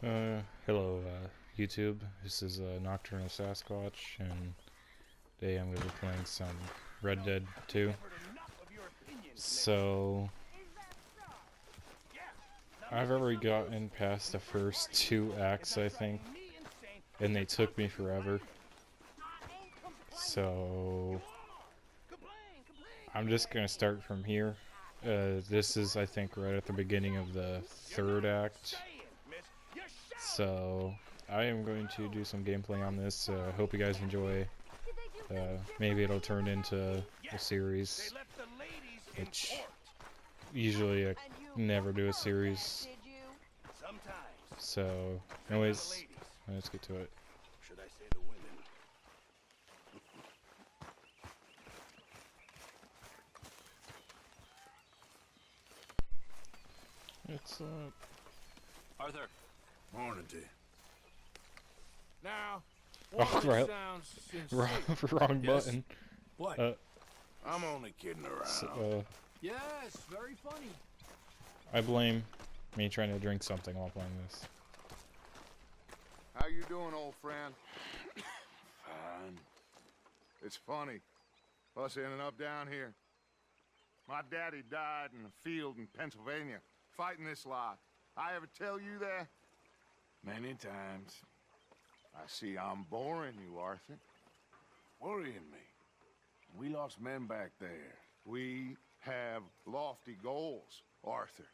Hello, YouTube. This is Nocturnal Sasquatch, and today I'm going to be playing some Red Dead 2. So, I've already gotten past the first 2 acts, I think, and they took me forever. So, I'm just going to start from here. This is, I think, right at the beginning of the 3rd act. So, I am going to do some gameplay on this. Hope you guys enjoy. Maybe it'll turn into a series, which usually I never do a series. So, anyways, let's get to it. Should I say the women? It's Arthur. Morning to you. Now, oh, right. wrong, wrong button. What? I'm only kidding around. So, Yes, very funny. I blame me trying to drink something while playing this. How you doing, old friend? Fine. It's funny, us ending up down here. My daddy died in a field in Pennsylvania, fighting this lot. I ever tell you that? Many times. I see I'm boring you, Arthur. Worrying me. We lost men back there. We have lofty goals, Arthur.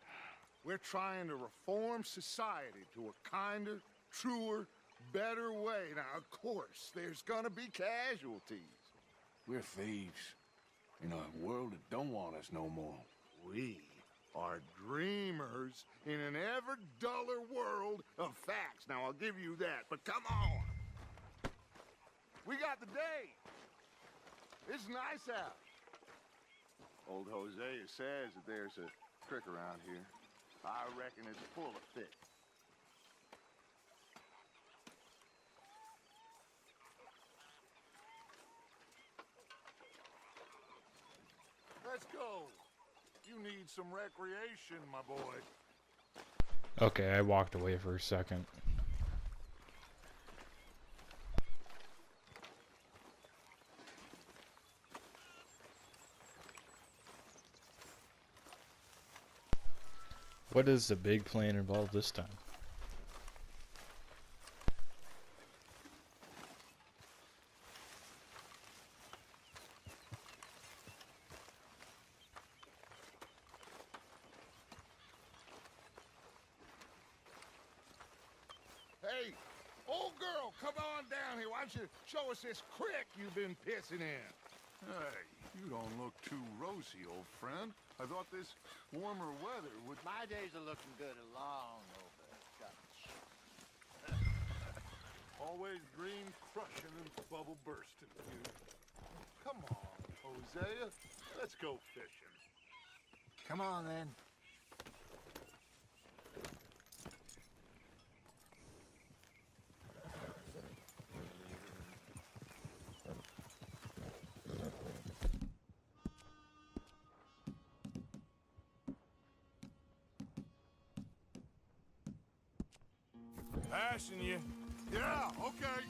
We're trying to reform society to a kinder, truer, better way. Now, of course, there's gonna be casualties. We're thieves. In a world that don't want us no more. We are dreamers in an ever duller world of facts. Now, I'll give you that, but come on. We got the day. It's nice out. Old Hosea says that there's a trick around here. I reckon it's full of fish. Let's go. You need some recreation, my boy. Okay, I walked away for a second. What is the big plan involved this time? Hey, old girl, come on down here. Why don't you show us this creek you've been pissing in? Hey, you don't look too rosy, old friend. I thought this warmer weather would... My days are looking good along over Dutch. Always dream crushing and bubble bursting, you. Come on, Hosea. Let's go fishing. Come on, then. Passing you. Yeah, okay.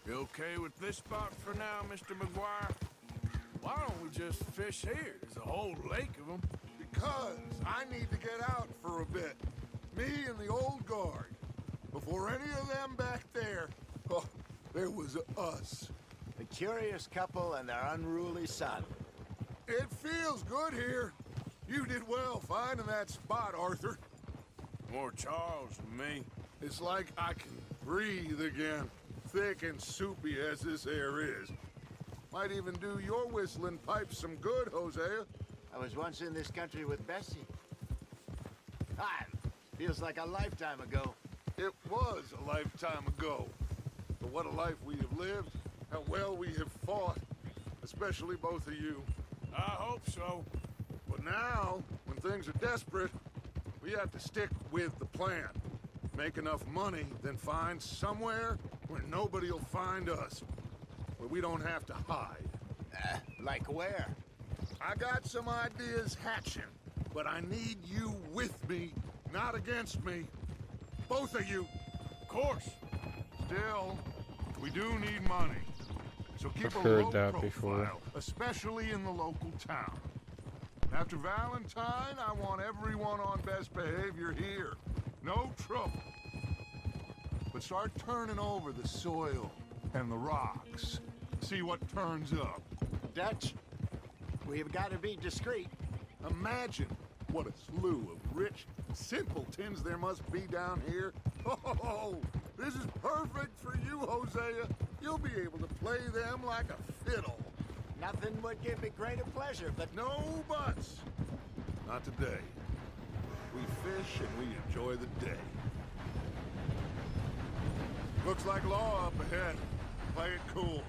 You okay with this spot for now, Mr. McGuire? Why don't we just fish here? There's a whole lake of them. Because I need to get out for a bit. Me and the old guard. Before any of them back there, oh, there was us. The curious couple and their unruly son. It feels good here. You did well finding that spot, Arthur. More Charles than me. It's like I can breathe again, thick and soupy as this air is. Might even do your whistling pipes some good, Hosea. I was once in this country with Bessie. Ah, feels like a lifetime ago. It was a lifetime ago. But what a life we have lived, how well we have fought, especially both of you. I hope so. But now, when things are desperate, we have to stick with the plan. Make enough money, then find somewhere where nobody will find us. Where we don't have to hide. Like where? I got some ideas hatching. but I need you with me, not against me. Both of you. Of course. Still, we do need money. So keep I've a heard low that profile, before. especially in the local town. After Valentine, I want everyone on best behavior here. No trouble. But start turning over the soil and the rocks. See what turns up. Dutch, we've got to be discreet. Imagine what a slew of rich simpletons there must be down here. Oh, this is perfect for you, Hosea. You'll be able to play them like a fiddle. Nothing would give me greater pleasure, but No buts. Not today. We fish and we enjoy the day. Looks like law up ahead. Play it cool.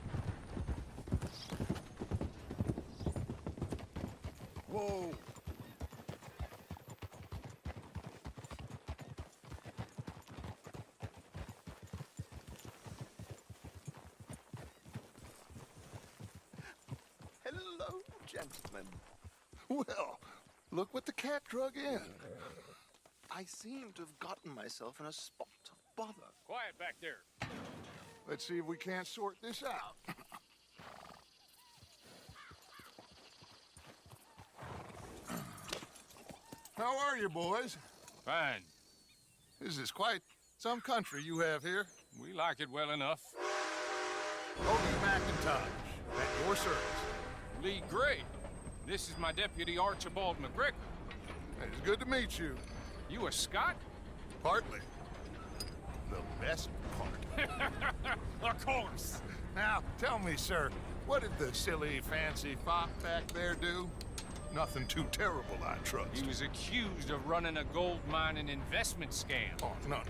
Whoa. hello, gentlemen. Well, look what the cat drug in. I seem to have gotten myself in a spot of bother. Quiet back there. Let's see if we can't sort this out. How are you, boys? Fine. This is quite some country you have here. We like it well enough. Ogie McIntosh, at your service. Lee Gray. This is my deputy Archibald McGregor. It's good to meet you. You a Scot? Partly. The best part. Of course. Now, tell me, sir, what did the silly, fancy fop back there do? Nothing too terrible, I trust. He was accused of running a gold mine and investment scam. Oh, no.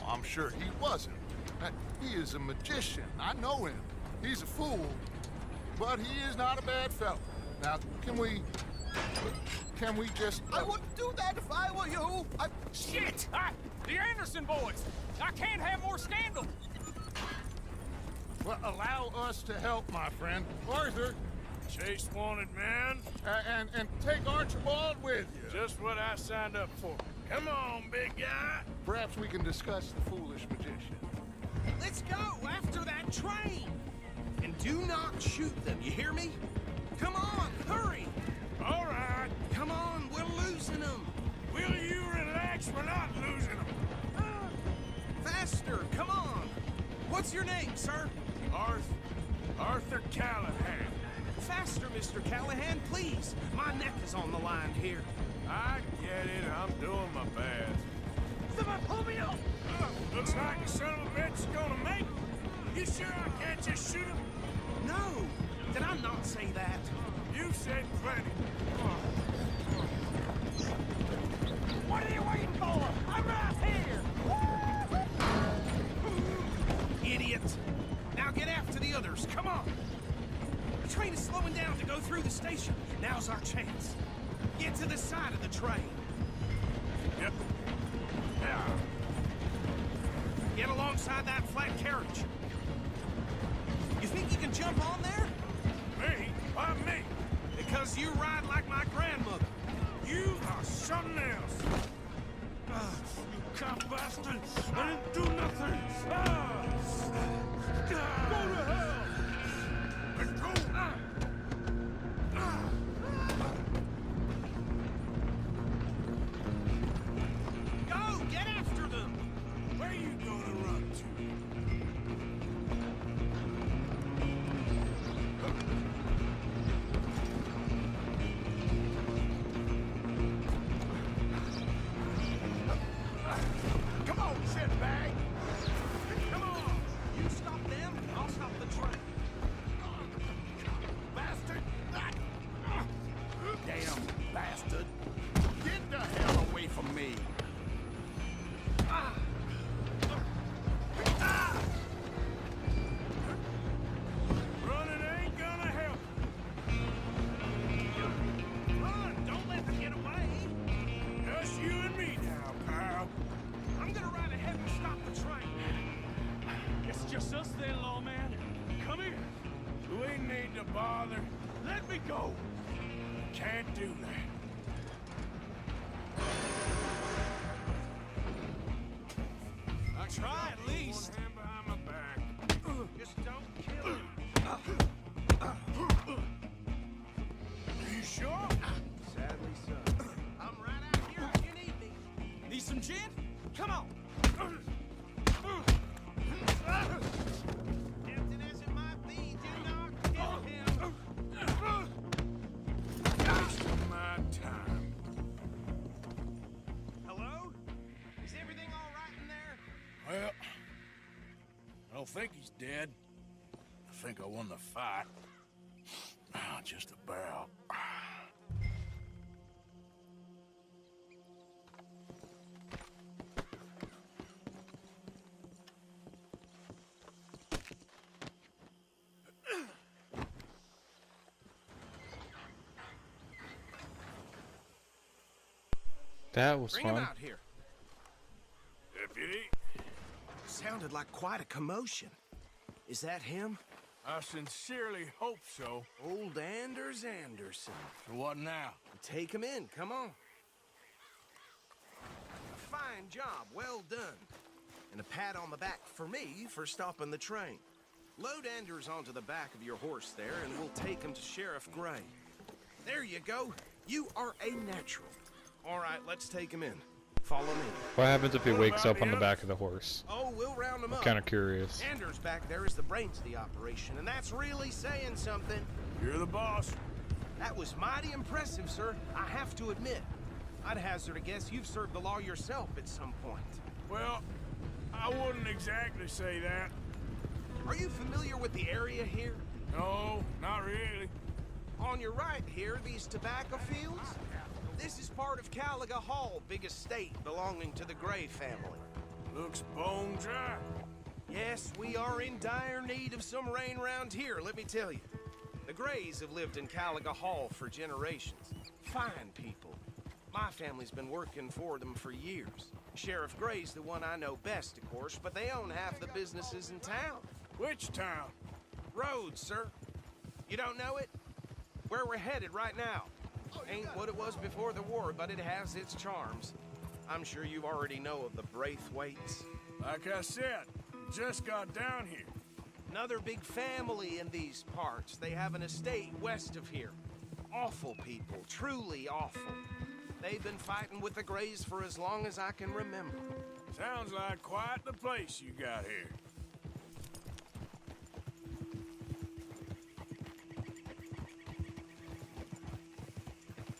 I'm sure he wasn't. He is a magician. I know him. He's a fool. But he is not a bad fellow. Now, can we just... I wouldn't do that if I were you. Shit! The Anderson boys! I can't have more scandal! Well, allow us to help, my friend. Arthur, Chase wanted, man. and take Archibald with you. Just what I signed up for. Come on, big guy. Perhaps we can discuss the foolish magician. Let's go after that train! And do not shoot them, you hear me? Come on, hurry! All right. Come on, we're losing them! Will you relax? We're not losing them. Faster, come on! What's your name, sir? Arthur Callahan. Faster, Mr. Callahan, please! My neck is on the line here. I get it. I'm doing my best. Someone pull me up! Looks like the son of a bitch is gonna make it. You sure I can't just shoot him? No! Did I not say that? You said plenty. What are you waiting for? I'm right here! Idiot! Now get after the others, come on! The train is slowing down to go through the station. Now's our chance. Get to the side of the train. Yep. Yeah. Get alongside that flat carriage. You think you can jump on there? Me? Why me? Because you ride like my grandmother. You are something else. You cop bastard! I didn't do nothing! Go to hell! Let's go! Go, get after them! Where you gonna run to? Come on, shitbag! Come on! You stop them, I'll stop the train. Bastard! Damn bastard! Get the hell away from me! Running ain't gonna help. Run! Don't let them get away! Just you and me now, pal. I'm gonna ride ahead and stop the train. It's just us then, lawman. Come here. We ain't need to bother. Let me go. Can't do that. some gin? Come on. Tempting as it might be, did not kill him. Wasting my time. Hello? Is everything all right in there? Well, I don't think he's dead. I think I won the fight. Just about. That was Bring him fun. out here. Deputy, Sounded like quite a commotion. Is that him? I sincerely hope so. Old Anders Anderson. So what now? Take him in, come on. Fine job, well done. And a pat on the back for me for stopping the train. Load Anders onto the back of your horse there, and we'll take him to Sheriff Gray. There you go. You are a natural. All right, let's take him in. Follow me. What happens if he What wakes about up on the him? back of the horse? Oh, we'll round him I'm up. kind of curious. Anders back there is the brains of the operation, and that's really saying something. You're the boss. That was mighty impressive, sir. I have to admit. I'd hazard a guess you've served the law yourself at some point. Well, I wouldn't exactly say that. Are you familiar with the area here? No, not really. On your right here, these tobacco fields? This is part of Caliga Hall, big estate belonging to the Gray family. Looks bone dry. Yes, we are in dire need of some rain round here, let me tell you. The Grays have lived in Caliga Hall for generations. Fine people. My family's been working for them for years. Sheriff Gray's the one I know best, of course, but they own half the businesses in town. Which town? Rhodes, sir. You don't know it? Where we're headed right now. Ain't what it was before the war, but it has its charms. I'm sure you already know of the Braithwaites. Like I said, just got down here. Another big family in these parts. They have an estate west of here. Awful people, truly awful. They've been fighting with the Grays for as long as I can remember. Sounds like quite the place you got here.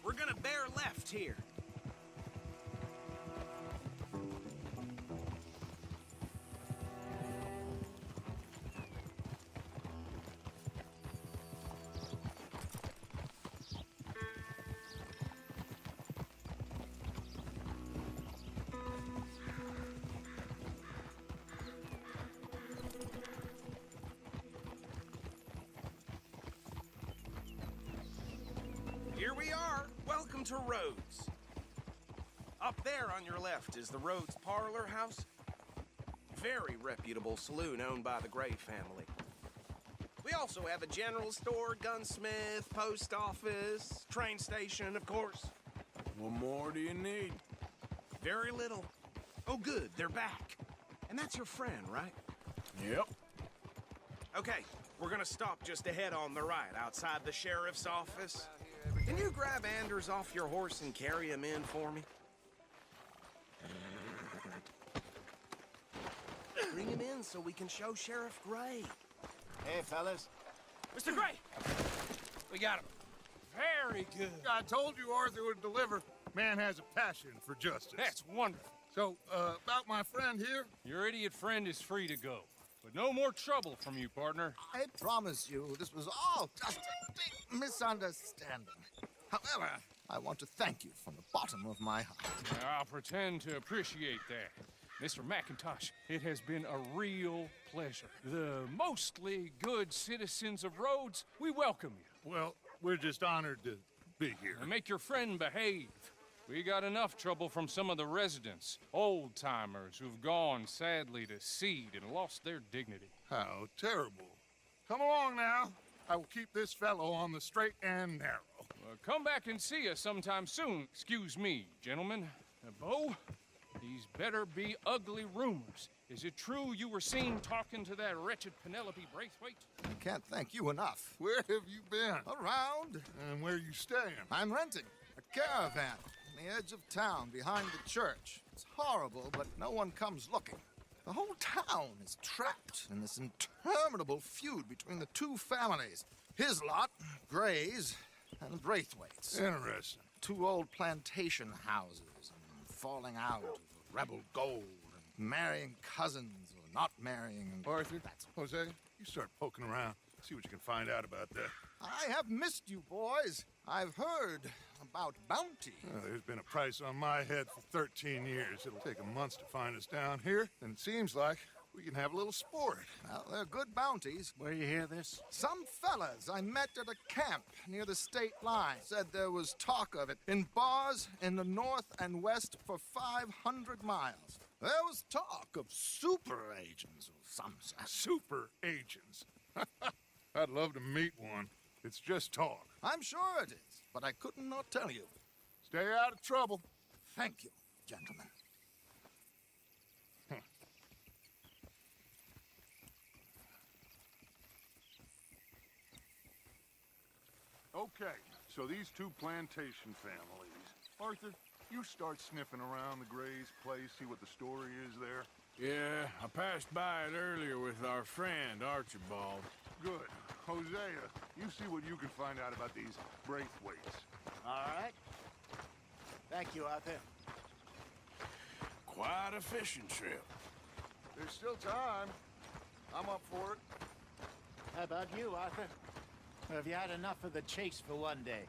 We're gonna bear left here. Here we are. Welcome to Rhodes. Up there on your left is the Rhodes Parlor House. Very reputable saloon owned by the Gray family. We also have a general store, gunsmith, post office, train station, of course. What more do you need? Very little. Oh, good, they're back. And that's your friend, right? Yep. Okay, we're gonna stop just ahead on the right, outside the sheriff's office. Can you grab Anders off your horse and carry him in for me? Bring him in so we can show Sheriff Gray. Hey, fellas. Mr. Gray! We got him. Very good. I told you Arthur would deliver. Man has a passion for justice. That's wonderful. So, about my friend here? Your idiot friend is free to go. But no more trouble from you, partner. I promise you, this was all just a big misunderstanding. However, I want to thank you from the bottom of my heart. I'll pretend to appreciate that. Mr. McIntosh, it has been a real pleasure. The mostly good citizens of Rhodes, we welcome you. Well, we're just honored to be here. And make your friend behave. We got enough trouble from some of the residents, old-timers who've gone, sadly, to seed and lost their dignity. How terrible. Come along now. I will keep this fellow on the straight and narrow. Come back and see us sometime soon. Excuse me, gentlemen. Bo, these better be ugly rumors. Is it true you were seen talking to that wretched Penelope Braithwaite? I can't thank you enough. Where have you been? Around. And where you staying? I'm renting a caravan the edge of town, behind the church. It's horrible, but no one comes looking. The whole town is trapped in this interminable feud between the two families. His lot, Gray's, and Braithwaite's. Interesting. Two old plantation houses, and falling out of rebel gold, and marrying cousins or not marrying. And Arthur, Jose, you start poking around. See what you can find out about that. I have missed you, boys. I've heard about bounty. There's been a price on my head for 13 years. It'll take a month to find us down here, and it seems like we can have a little sport. Well, they're good bounties. Where you hear this? Some fellas I met at a camp near the state line said there was talk of it in bars in the north and west for 500 miles. There was talk of super agents of some sort. Super agents. I'd love to meet one. It's just talk. I'm sure it is, but I couldn't not tell you. Stay out of trouble. Thank you, gentlemen. Okay, so these two plantation families. Arthur, you start sniffing around the Gray's place, see what the story is there. Yeah, I passed by it earlier with our friend, Archibald. Good. Hosea, you see what you can find out about these Braithwaites. All right. Thank you, Arthur. Quite a fishing trip. There's still time. I'm up for it. How about you, Arthur? Or have you had enough of the chase for one day?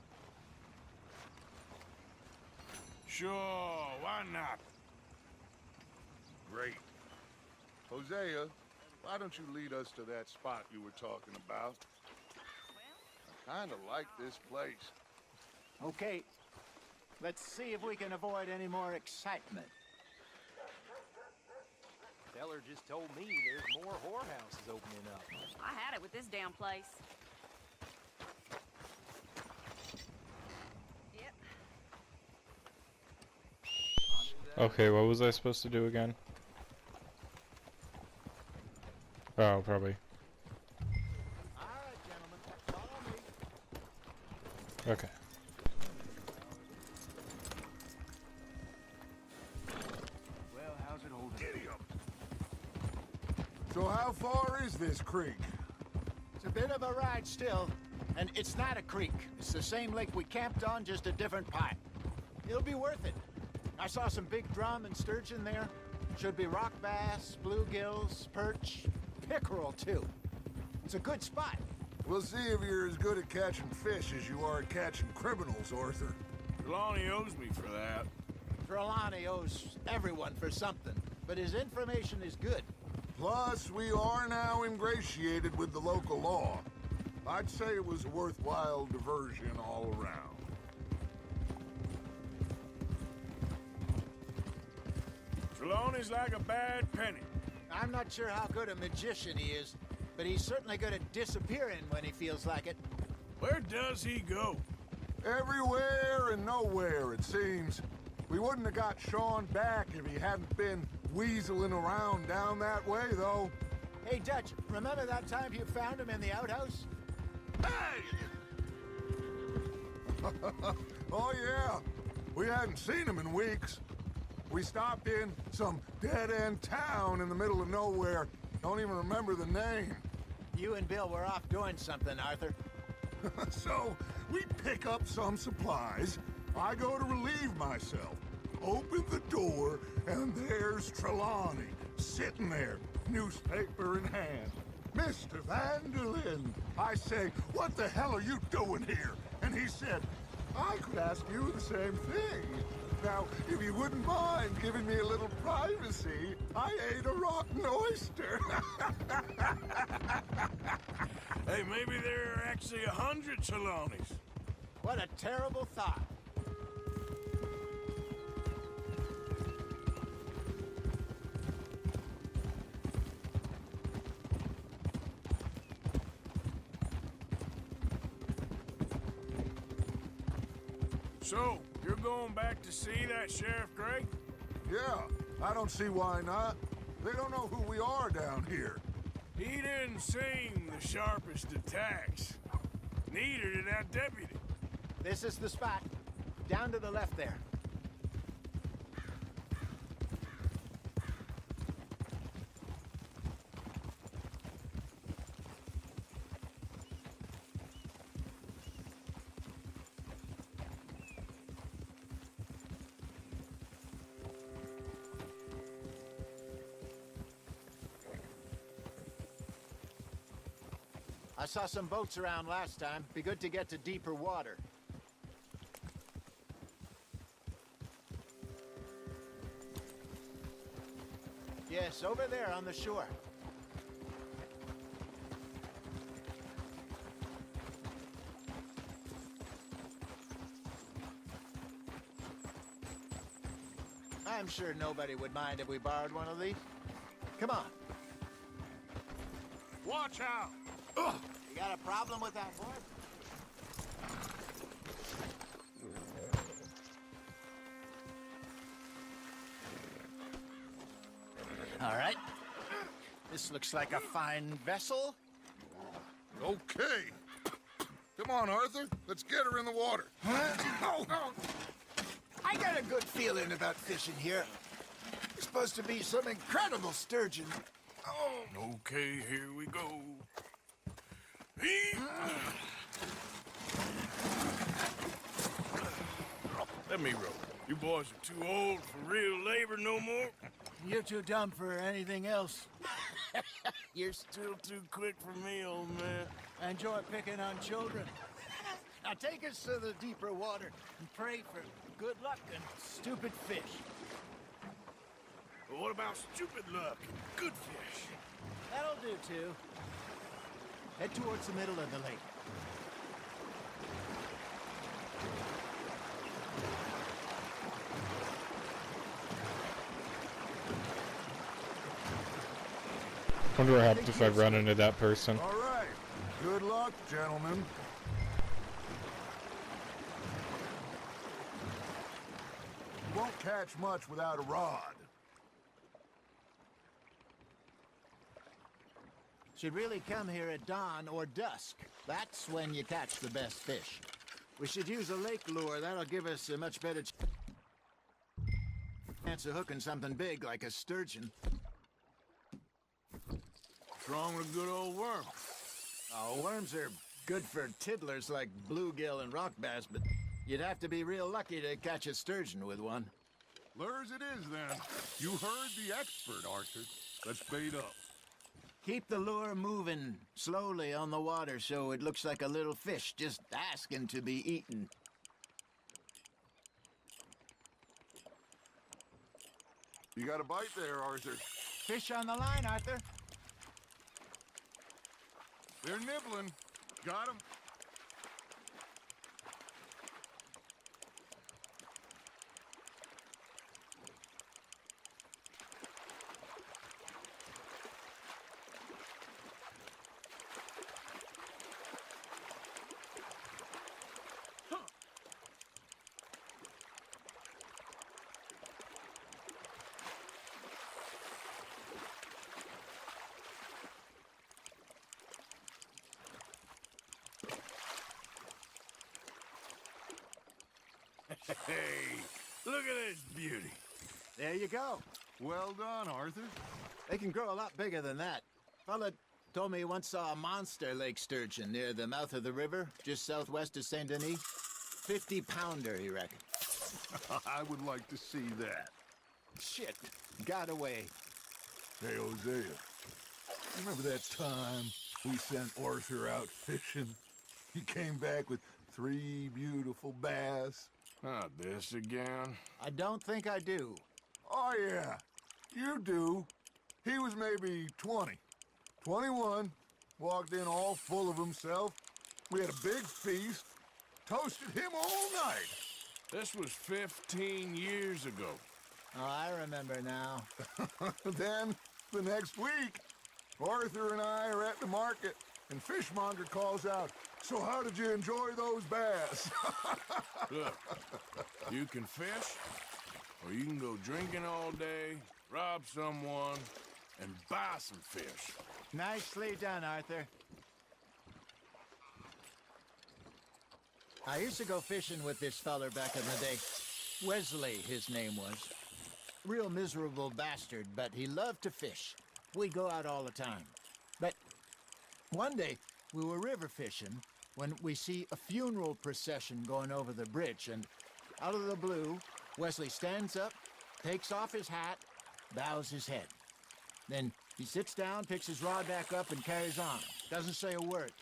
Sure, why not? Great. Hosea, why don't you lead us to that spot you were talking about? I kind of like this place. Okay. Let's see if we can avoid any more excitement. Feller just told me there's more whorehouses opening up. I had it with this damn place. Yep. Okay, what was I supposed to do again? Oh, probably. All right, gentlemen. Follow me. Okay. Well, how's it holding? Giddy up. So how far is this creek? It's a bit of a ride still, and it's not a creek. It's the same lake we camped on, just a different pipe. It'll be worth it. I saw some big drum and sturgeon there. Should be rock bass, bluegills, perch, pickerel too. It's a good spot. We'll see if you're as good at catching fish as you are at catching criminals, Arthur. Trelawney owes me for that. Trelawney owes everyone for something, but his information is good. Plus, we are now ingratiated with the local law. I'd say it was a worthwhile diversion all around. Trelawney's like a bad penny. I'm not sure how good a magician he is, but he's certainly good at disappearing when he feels like it. Where does he go? Everywhere and nowhere, it seems. We wouldn't have got Sean back if he hadn't been weaseling around down that way, though. Hey, Dutch, remember that time you found him in the outhouse? Hey! Oh, yeah. We hadn't seen him in weeks. We stopped in some dead-end town in the middle of nowhere. Don't even remember the name. You and Bill were off doing something, Arthur. So, we pick up some supplies. I go to relieve myself. Open the door, and there's Trelawney, sitting there, newspaper in hand. Mr. Vanderlyn. I say, what the hell are you doing here? And he said, I could ask you the same thing. Now, if you wouldn't mind giving me a little privacy, I ate a rotten oyster. Hey, maybe there are actually 100 Trelawneys. What a terrible thought. So, you're going back to see that Sheriff Gray? Yeah, I don't see why not. They don't know who we are down here. He didn't seem the sharpest attacks. Neither did that deputy. This is the spot. Down to the left there. I saw some boats around last time. Be good to get to deeper water. Yes, over there on the shore. I'm sure nobody would mind if we borrowed one of these. Come on. Watch out! Ugh. You got a problem with that boy? All right. This looks like a fine vessel. Okay. Come on, Arthur. Let's get her in the water. Oh. I got a good feeling about fishing here. There's supposed to be some incredible sturgeon. Oh. Okay, here we go. Let me row. You boys are too old for real labor no more. You're too dumb for anything else. You're still too quick for me, old man. I enjoy picking on children. Now take us to the deeper water and pray for good luck and stupid fish. But what about stupid luck and good fish? That'll do, too. Head towards the middle of the lake. Wonder what happens if I run into that person. All right. Good luck, gentlemen. You won't catch much without a rod. Should really come here at dawn or dusk. That's when you catch the best fish. We should use a lake lure. That'll give us a much better chance of hooking something big like a sturgeon. What's wrong with a good old worm? Oh, worms are good for tiddlers like bluegill and rock bass, but you'd have to be real lucky to catch a sturgeon with one. Lures it is, then. You heard the expert, Arthur. Let's bait up. Keep the lure moving slowly on the water so it looks like a little fish just asking to be eaten. You got a bite there, Arthur. Fish on the line, Arthur. They're nibbling. Got 'em. Hey, look at this beauty. There you go. Well done, Arthur. They can grow a lot bigger than that. Fella told me he once saw a monster lake sturgeon near the mouth of the river, just southwest of Saint Denis. 50-pounder, he reckoned. I would like to see that. Shit, got away. Hey, Hosea. Remember that time we sent Arthur out fishing? He came back with 3 beautiful bass. Not this again. I don't think I do. Oh, yeah. You do. He was maybe 20. 21. Walked in all full of himself. We had a big feast. Toasted him all night. This was 15 years ago. Oh, I remember now. Then, the next week, Arthur and I are at the market, and Fishmonger calls out, "So how did you enjoy those bass?" Look, you can fish, or you can go drinking all day, rob someone, and buy some fish. Nicely done, Arthur. I used to go fishing with this feller back in the day. Wesley, his name was. Real miserable bastard, but he loved to fish. We'd go out all the time. But one day, we were river fishing when we see a funeral procession going over the bridge, and out of the blue, Wesley stands up, takes off his hat, bows his head. Then he sits down, picks his rod back up, and carries on. Doesn't say a word.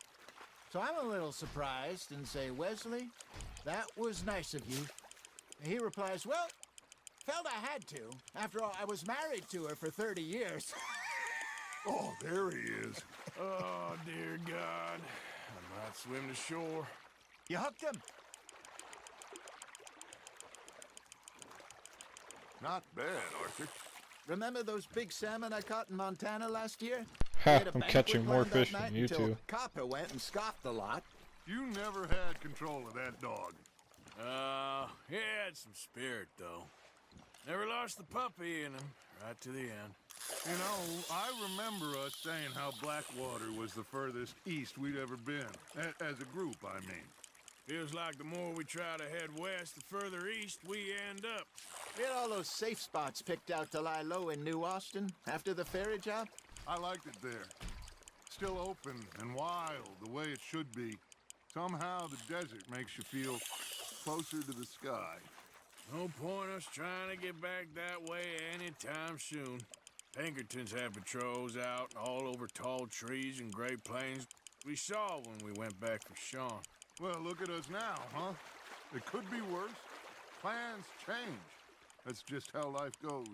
So I'm a little surprised and say, Wesley, that was nice of you. And he replies, well, felt I had to. After all, I was married to her for 30 years. Oh, there he is. Oh, dear God. I might swim to shore. You hooked him? Not bad, Arthur. Remember those big salmon I caught in Montana last year? Ha, We had a I'm banquet catching more planned that fish than night you until two. Copper went and scoffed the lot. You never had control of that dog. He had some spirit, though. Never lost the puppy in him, right to the end. You know, I remember us saying how Blackwater was the furthest east we'd ever been. As a group, I mean. Feels like the more we try to head west, the further east we end up. We had all those safe spots picked out to lie low in New Austin after the ferry job. I liked it there. Still open and wild, the way it should be. Somehow the desert makes you feel closer to the sky. No point us trying to get back that way anytime soon. Pinkertons had patrols out all over tall trees and Great Plains. We saw when we went back for Sean. Well, look at us now, huh? It could be worse. Plans change. That's just how life goes.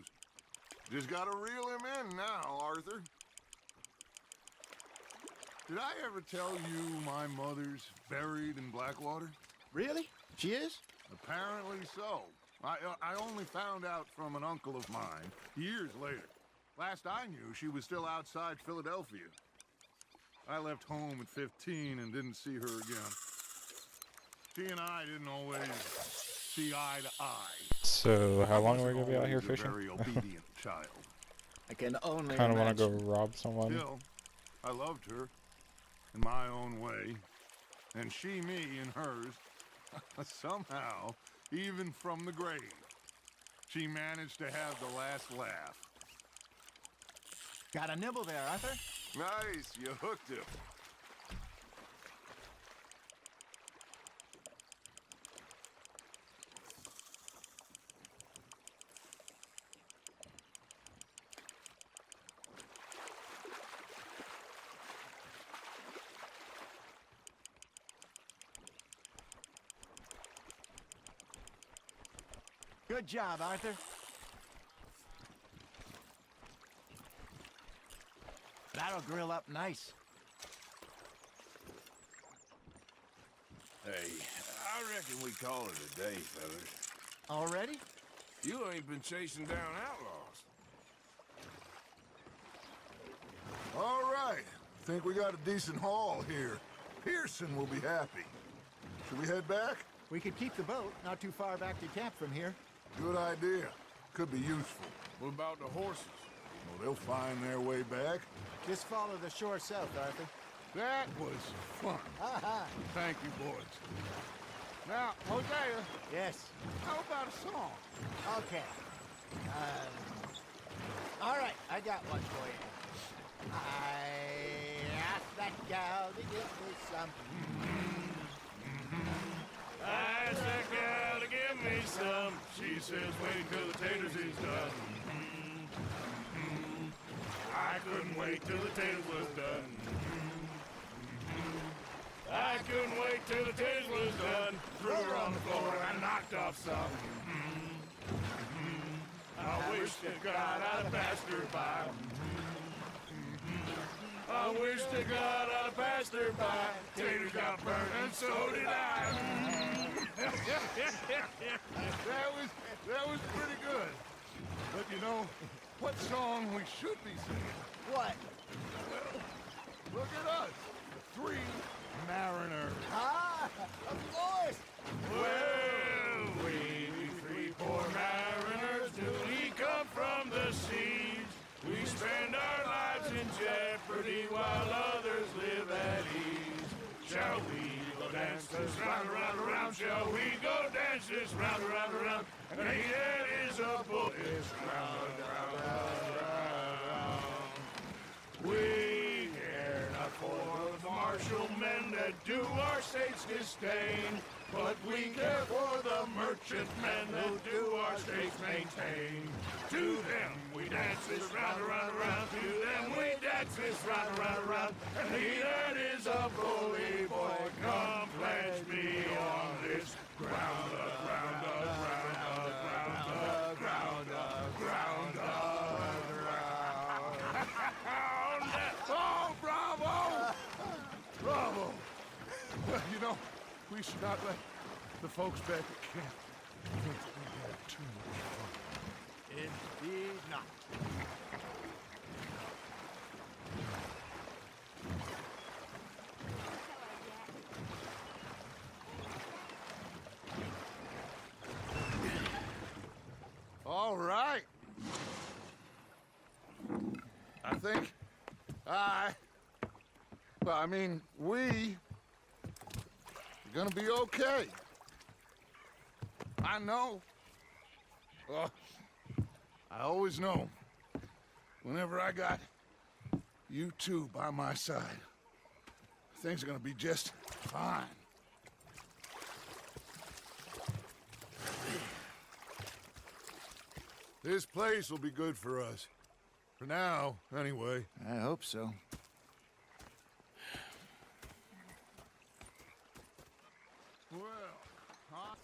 Just gotta reel him in now, Arthur. Did I ever tell you my mother's buried in Blackwater? Really? She is? Apparently so. I only found out from an uncle of mine years later. Last I knew, she was still outside Philadelphia. I left home at 15 and didn't see her again. She and I didn't always see eye to eye. So, how long are we gonna be out here Always a fishing? very obedient child. I can only Kind of want to go imagine. rob someone. Still, I loved her in my own way, and she me in hers. Somehow, even from the grave, she managed to have the last laugh. Got a nibble there, Arthur? Nice, you hooked him. Good job, Arthur. That'll grill up nice. Hey, I reckon we call it a day, fellas. Already? You ain't been chasing down outlaws. All right, think we got a decent haul here. Pearson will be happy. Should we head back? We could keep the boat not too far back to camp from here. Good idea. Could be useful. What about the horses? Well, they'll find their way back. Just follow the shore south, Arthur. That was fun. Thank you, boys. Now, Hosea, Yes. how about a song? Okay. All right, I got one for you. I asked that gal to give me some. I asked that gal to give me some. She says, wait till the taters is done. I couldn't wait till the taters was done. I couldn't wait till the taters was done. Threw her on the floor and knocked off some. I wish to God I'd passed her by. I wish to God I'd passed her by. Taters got burned and so did I. That was pretty good. But you know, what song we should be singing? What? Look at us, the three mariners. Ah, of course. Well, we three poor mariners, newly come from the seas. We spend our lives in jeopardy while others live at ease. Shall we go dance this round, around, around? Shall we go dance this round, around, around? And the head is a bull, is round, round, round, round. We care not for the martial men that do our state's disdain, but we care for the merchantmen that do our states maintain. To them we dance this round, around, around. To them we dance this round, around, around. And he that is a bully boy, come pledge me on this ground up, ground up, ground up, ground up, ground up, ground up, ground up. Oh, bravo! Bravo! You know, we should not let the folks back at camp think that we had too much fun. Indeed not. All right. I think we are gonna be okay. I know. I always know. Whenever I got you two by my side, things are gonna be just fine. This place will be good for us. For now, anyway. I hope so. Well, I'm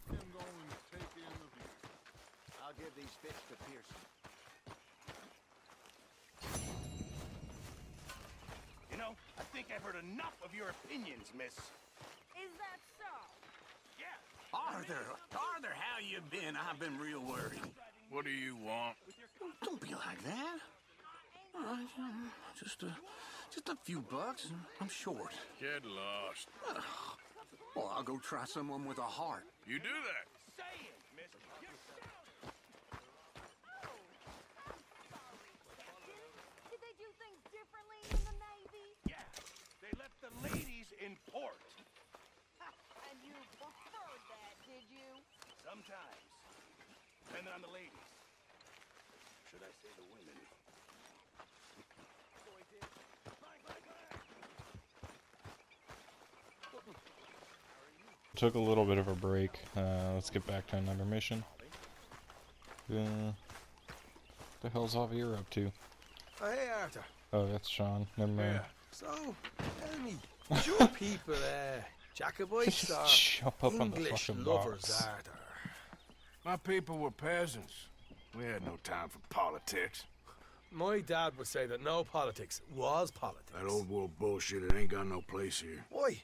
going to take in the view. I'll give these fish to Pearson. You know, I think I've heard enough of your opinions, miss. Is that so? Yeah. Arthur, how you been? I've been real worried. What do you want? Don't be like that. Just a few bucks. I'm short. Get lost. Well, I'll go try someone with a heart. You do that. Say it, miss. Did they do things differently in the Navy? Yeah. They left the ladies in port. And you preferred that, did you? Sometimes. Depending on the ladies. Should I say the women? Took a little bit of a break. Let's get back to another mission. The hell's Javier up to? Oh, hey, Arthur. Oh, that's Sean. Never mind. Yeah. So, tell me, your people, Jacobites or Jump up on the English fucking lovers, box. Arthur? My people were peasants. We had no time for politics. My dad would say that no politics was politics. That old world bullshit, it ain't got no place here. Why?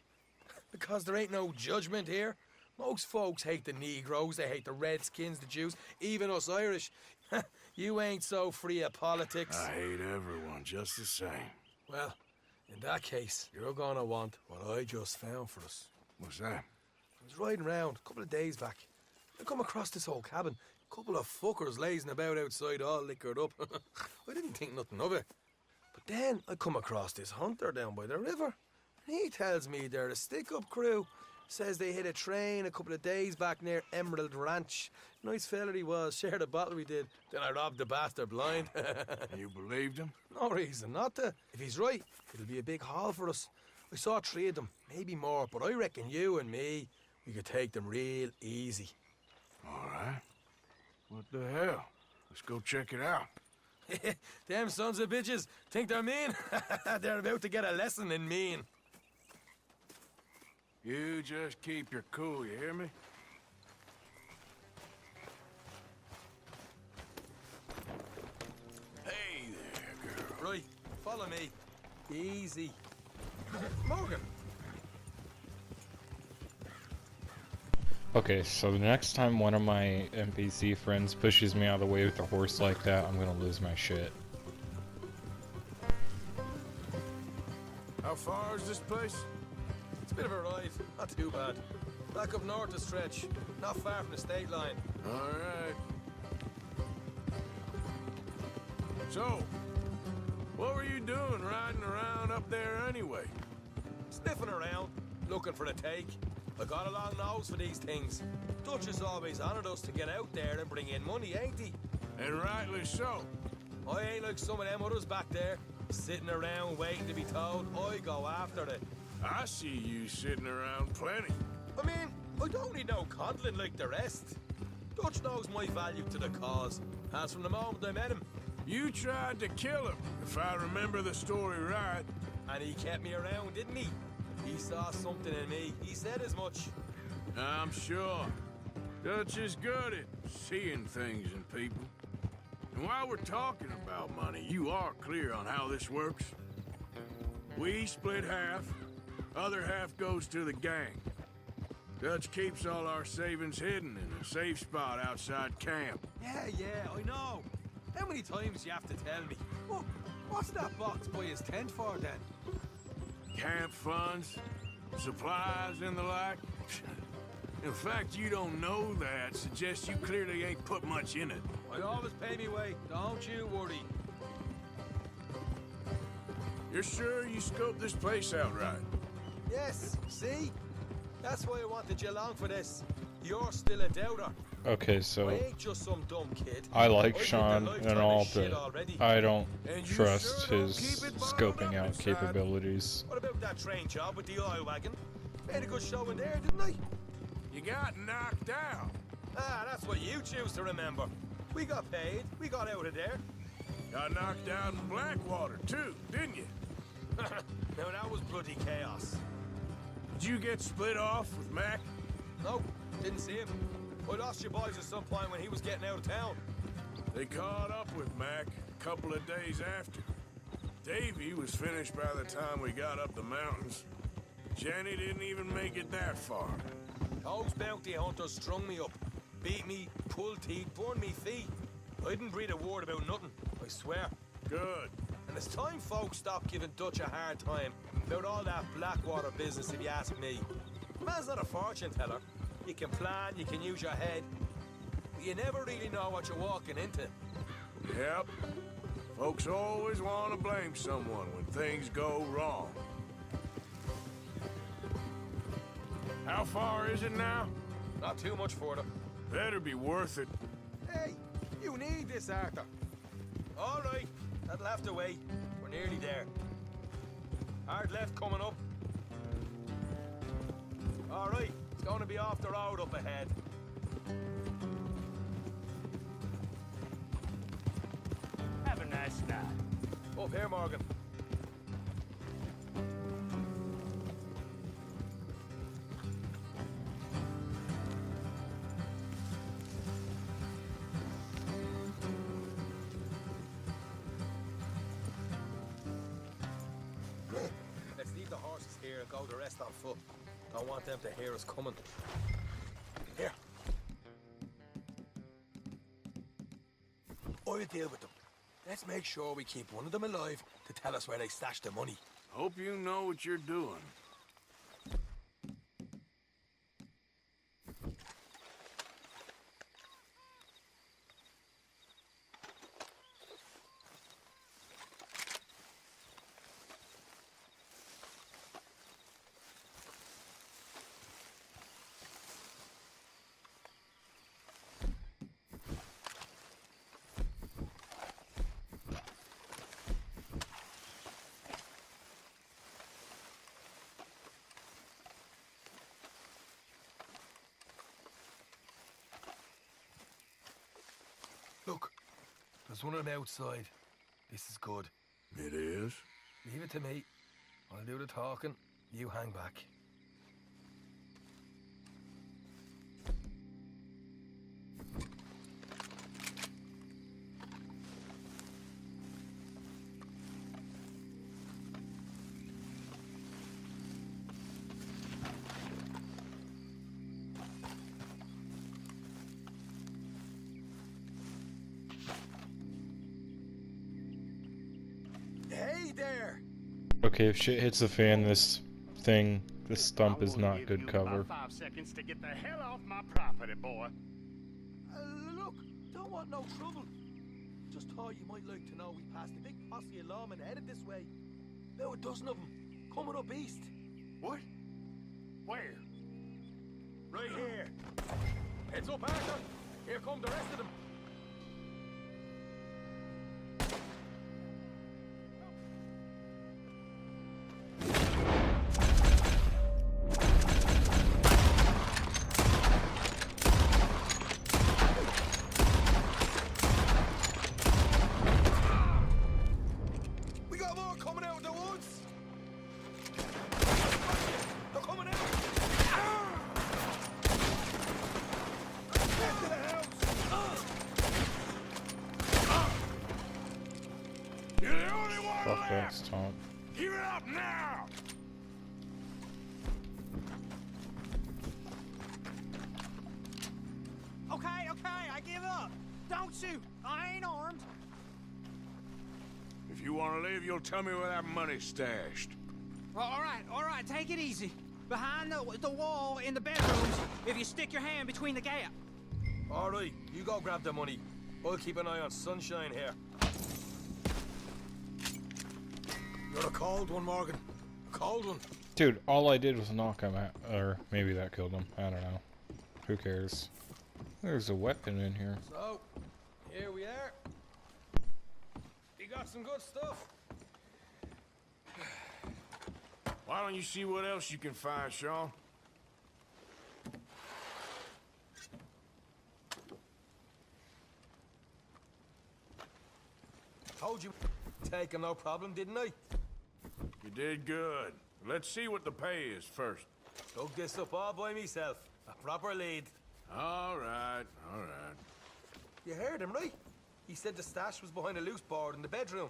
Because there ain't no judgment here. Most folks hate the Negroes, they hate the Redskins, the Jews, even us Irish. You ain't so free of politics. I hate everyone just the same. Well, in that case, you're gonna want what I just found for us. What's that? I was riding around a couple of days back. I come across this old cabin. A couple of fuckers lazing about outside all liquored up. I didn't think nothing of it. But then I come across this hunter down by the river. And he tells me they're a stick-up crew. Says they hit a train a couple of days back near Emerald Ranch. Nice fella he was, shared a bottle we did. Then I robbed the bastard blind. You believed him? No reason not to. If he's right, it'll be a big haul for us. I saw 3 of them, maybe more, but I reckon you and me, we could take them real easy. All right. What the hell? Let's go check it out. Them sons of bitches think they're mean. They're about to get a lesson in mean. You just keep your cool, you hear me? Hey there, girl. Right, follow me. Easy. Morgan. Okay, so the next time one of my NPC friends pushes me out of the way with a horse like that, I'm gonna lose my shit. How far is this place? It's a bit of a ride, not too bad. Back up north a stretch, not far from the state line. All right. So, what were you doing riding around up there anyway? Sniffing around, looking for the take. I got a long nose for these things. Dutch has always honoured us to get out there and bring in money, ain't he? And rightly so. I ain't like some of them others back there, sitting around waiting to be told. I go after it. I see you sitting around plenty. I mean, I don't need no coddling like the rest. Dutch knows my value to the cause, as from the moment I met him. You tried to kill him, if I remember the story right. And he kept me around, didn't he? He saw something in me. He said as much. I'm sure. Dutch is good at seeing things in people. And while we're talking about money, you are clear on how this works? We split half, other half goes to the gang. Dutch keeps all our savings hidden in a safe spot outside camp. Yeah, I know. How many times you have to tell me? What's that box by his tent for, then? Camp funds, supplies, and the like. In fact, you don't know that suggests you clearly ain't put much in it. I always pay me way, don't you worry. You're sure you scoped this place out right? Yes, see? That's why I wanted you along for this. You're still a doubter. Okay, so I ain't just some dumb kid. I like I lived a Sean lifetime and of all, shit but already. I don't And you trust sure don't his keep it bottled scoping up out inside? capabilities. What about that train job with the oil wagon? Made a good show in there, didn't I? You got knocked out. Ah, that's what you choose to remember. We got paid. We got out of there. Got knocked out in Blackwater, too, didn't you? Now that was bloody chaos. Did you get split off with Mac? Nope, didn't see him. I lost your boys at some point when he was getting out of town. They caught up with Mac a couple of days after. Davy was finished by the time we got up the mountains. Jenny didn't even make it that far. Those bounty hunters strung me up. Beat me, pulled teeth, burned me feet. I didn't breathe a word about nothing, I swear. Good. And it's time folks stopped giving Dutch a hard time about all that Blackwater business, if you ask me. Man's not a fortune teller. You can plan, you can use your head, but you never really know what you're walking into. Yep. Folks always want to blame someone when things go wrong. How far is it now? Not too much further. Better be worth it. Hey, you need this, Arthur. All right, that'll have to wait. We're nearly there. Hard left coming up. All right, it's going to be off the road up ahead. Have a nice night. Up here, Morgan. Let's leave the horses here and go the rest on foot. Don't want them to hear us coming. Here. I'll deal with them. Let's make sure we keep one of them alive to tell us where they stashed the money. Hope you know what you're doing. Look, there's one of them outside. This is good. It is? Leave it to me. I'll do the talking. You hang back. Hey there! Okay, if shit hits the fan, this stump is not good cover. 5 seconds to get the hell off my property, boy. Look, don't want no trouble. Just thought you might like to know we passed a big posse of lawmen headed this way. About a dozen of them, coming up east. What? Where? Right here. Heads up, Arthur. Here come the rest of them. Fuck that stomp. Give it up now! Okay, I give up. Don't shoot. I ain't armed. If you want to leave, you'll tell me where that money's stashed. All right, take it easy. Behind the wall in the bedrooms, if you stick your hand between the gap. All right, you go grab the money. I'll keep an eye on Sunshine here. You're a cold one, Morgan. A cold one. Dude, all I did was knock him out. Or maybe that killed him. I don't know. Who cares? There's a weapon in here. So, here we are. You got some good stuff. Why don't you see what else you can find, Sean? Told you, take him no problem, didn't I? You did good. Let's see what the pay is first. Dug this up all by myself. A proper lead. All right, all right. You heard him, right? He said the stash was behind a loose board in the bedroom.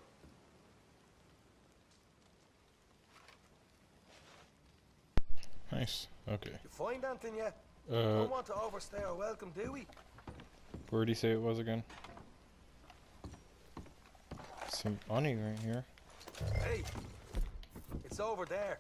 Nice. Okay. You find anything yet? Don't want to overstay our welcome, do we? Where'd he say it was again? Some money right here. Hey, it's over there.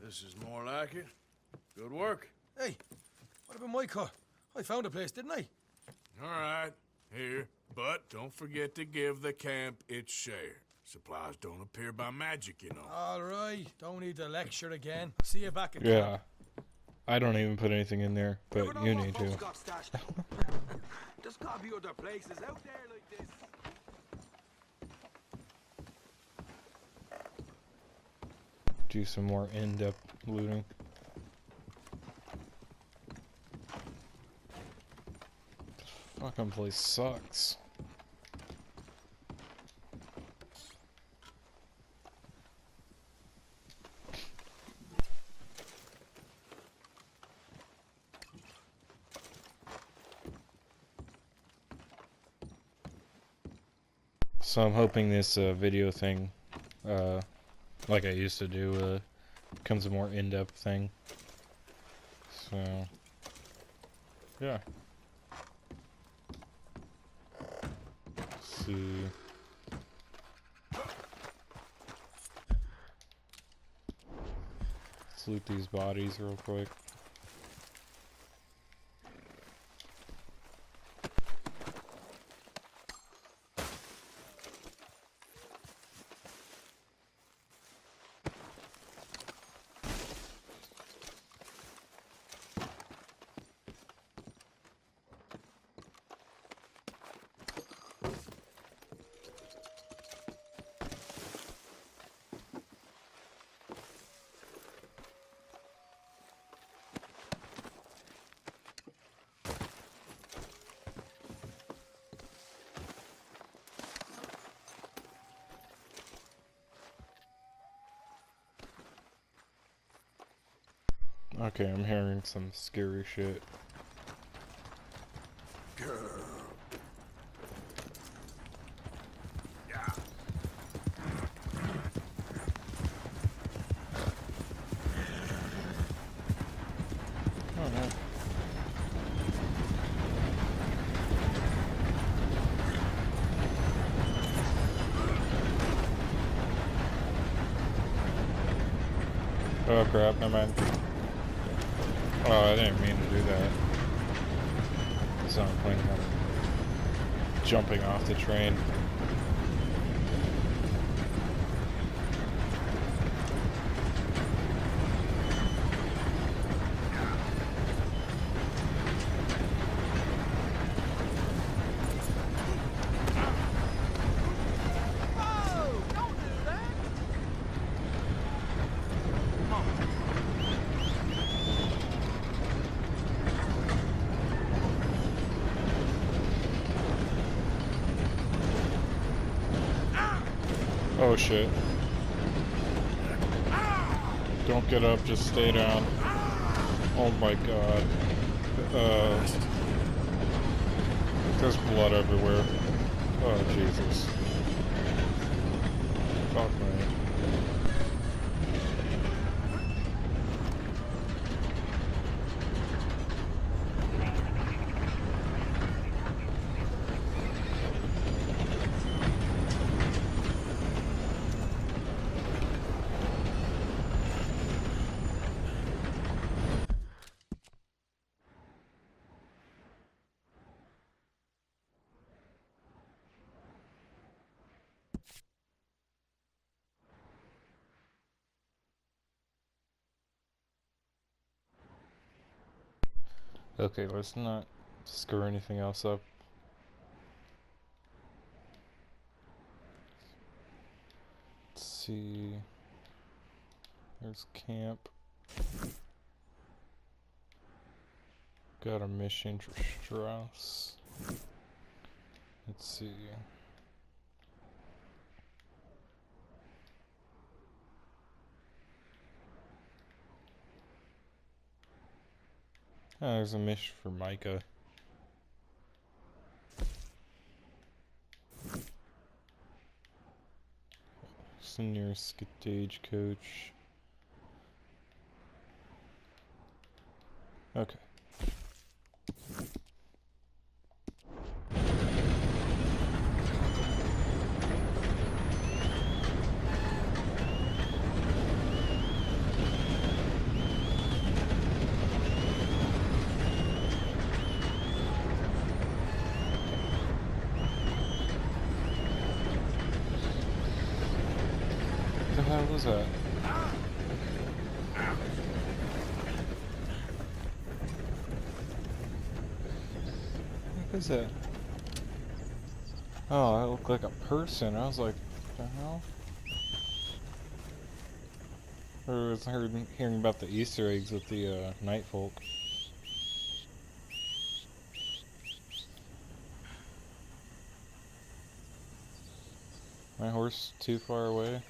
This is more like it. Good work. Hey, what about my car? I found a place, didn't I? All right, here. But don't forget to give the camp its share. Supplies don't appear by magic, you know. All right, don't need to lecture again. See you back at Yeah. I don't even put anything in there, but you need to. There's gotta be other places out there like this. Do some more in-depth looting. This fucking place sucks. So I'm hoping this video thing, like I used to do, becomes a more in-depth thing. So, yeah. Let's see. Let's loot these bodies real quick. Okay, I'm hearing some scary shit. Oh no. Oh crap, never mind. Oh, I didn't mean to do that. It's not planning on jumping off the train. Oh shit. Don't get up, just stay down. Oh my god. There's blood everywhere. Oh Jesus. Fuck me. Okay, let's not screw anything else up. Let's see. There's camp. Got a mission for Strauss. Let's see. Oh, there's a mission for Micah. Senior stagecoach. Okay. What the hell was that? What is that? Oh, that looked like a person. I was like, what the hell? I was hearing about the Easter eggs with the night folk. My horse too far away.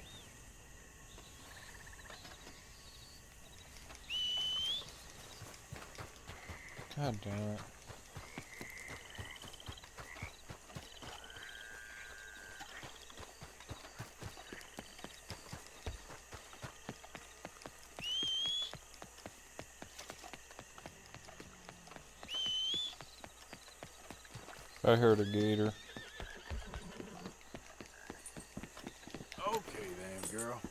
God damn it. I heard a gator. Okay then, girl.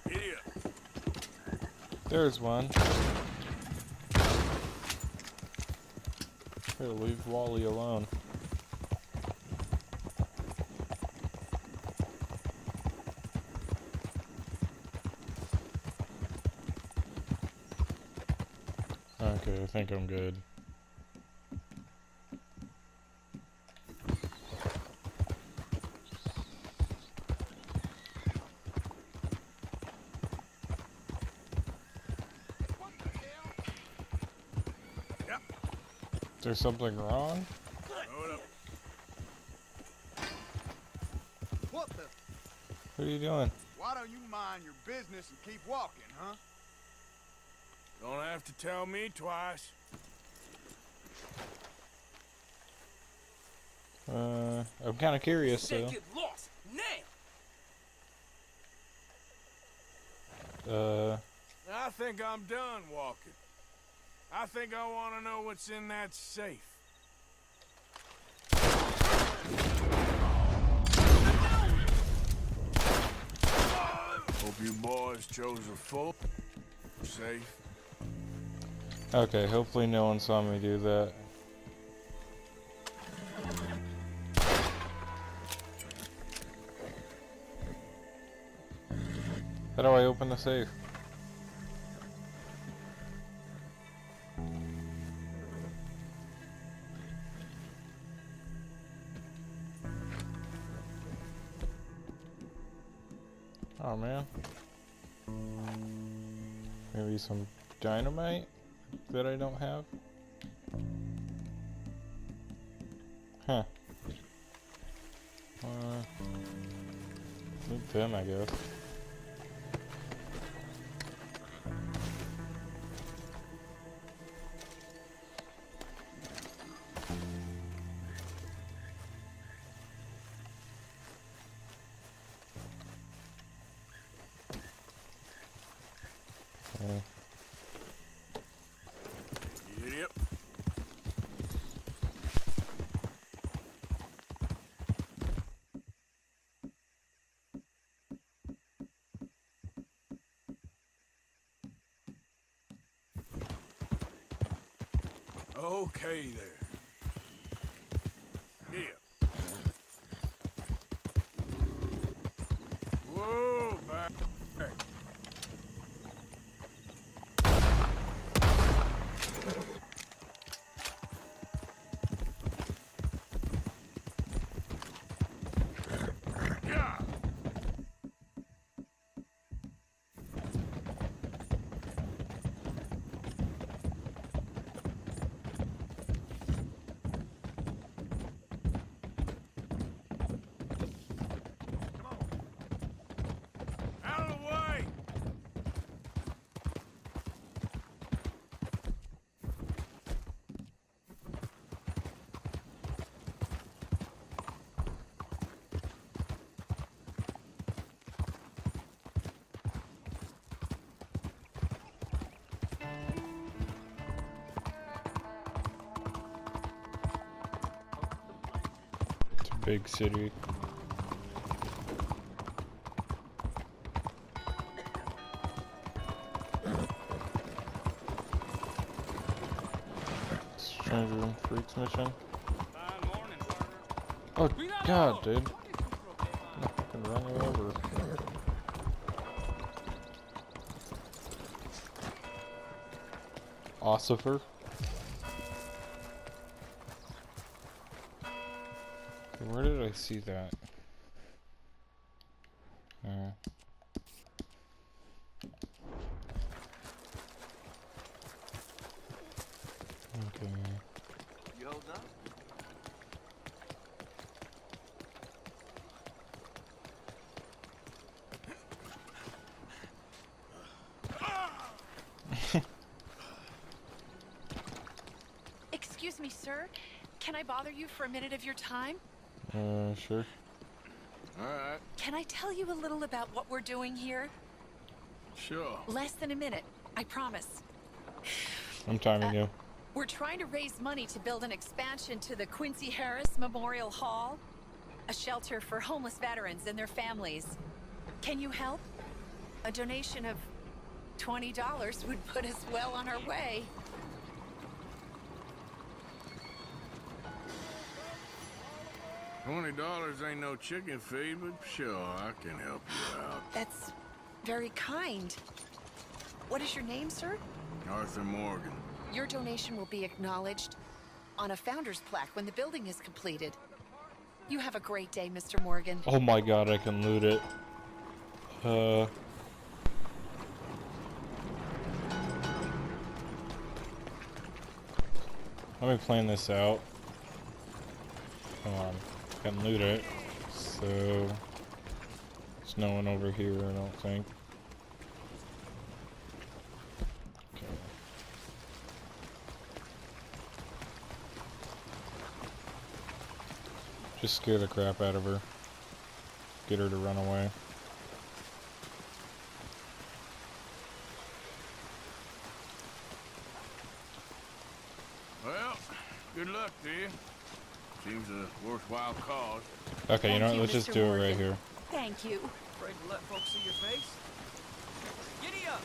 Giddy up. There's one. Better leave Wally alone. Okay, I think I'm good. Is there something wrong? What the? What are you doing? Why don't you mind your business and keep walking, huh? Don't have to tell me twice. I'm kind of curious, so. Get lost now. I think I'm done walking. I think I want to know what's in that safe. Hope you boys chose a full safe. Okay, hopefully no one saw me do that. How do I open the safe? Oh man. Maybe some dynamite that I don't have? Huh. Loot them, I guess. Yep. Okay there. Yeah. Whoa, back. Yeah. Out of the way! It's a big city. Stranger Room Freaks mission. Oh god, dude. I'm gonna fucking run you over. Ossifer. Okay, where did I see that? Okay. You holding up? Excuse me, sir. Can I bother you for a minute of your time? Sure. All right. Can I tell you a little about what we're doing here? Sure. Less than a minute, I promise. I'm timing you. We're trying to raise money to build an expansion to the Quincy Harris Memorial Hall, a shelter for homeless veterans and their families. Can you help? A donation of $20 would put us well on our way. $20 ain't no chicken feed, but sure, I can help you out. That's very kind. What is your name, sir? Arthur Morgan. Your donation will be acknowledged on a founder's plaque when the building is completed. You have a great day, Mr. Morgan. Oh my god, I can loot it. Let me plan this out. Come on. I can loot it. So there's no one over here, I don't think. Okay. Just scare the crap out of her. Get her to run away. Well, good luck to you. Seems a worthwhile cause. Okay, you know what? you, Let's just Mr. do it Morgan. right here. Thank you. Afraid to let folks see your face? Giddy up!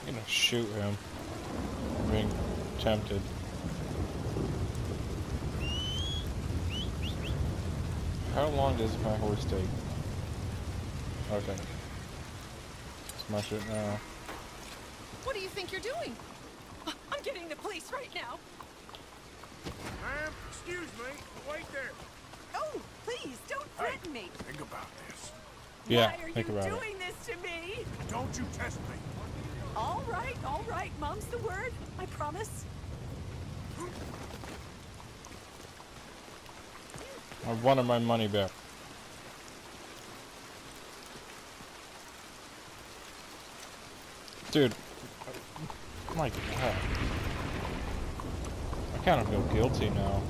I'm gonna shoot him. I'm being tempted. How long does my horse take? Okay. Smash it now. What do you think you're doing? I'm getting the police right now. Ma'am, excuse me. Wait there. Oh, please, don't threaten me. Think about this. Yeah, Why are think you about it. doing this to me? Don't you test me. All right, Mom's the word. I promise. I wanted my money back. Dude, my God. I kind of feel guilty now.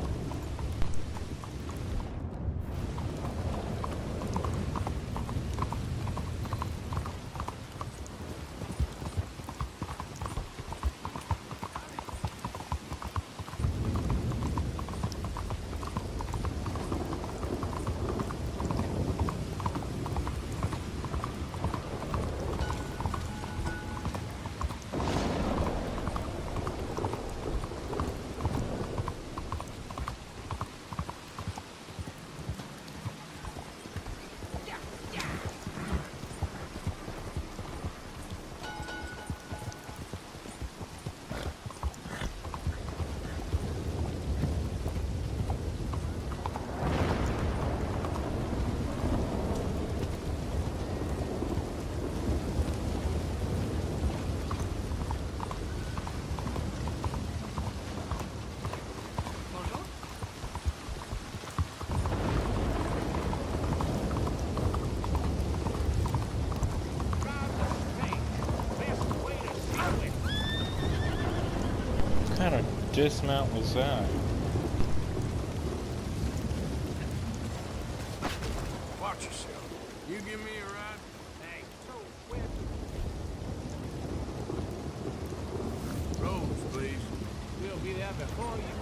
What kind of dismount was that? Watch yourself. You give me a ride? Hey, Rose, please. We'll be there before you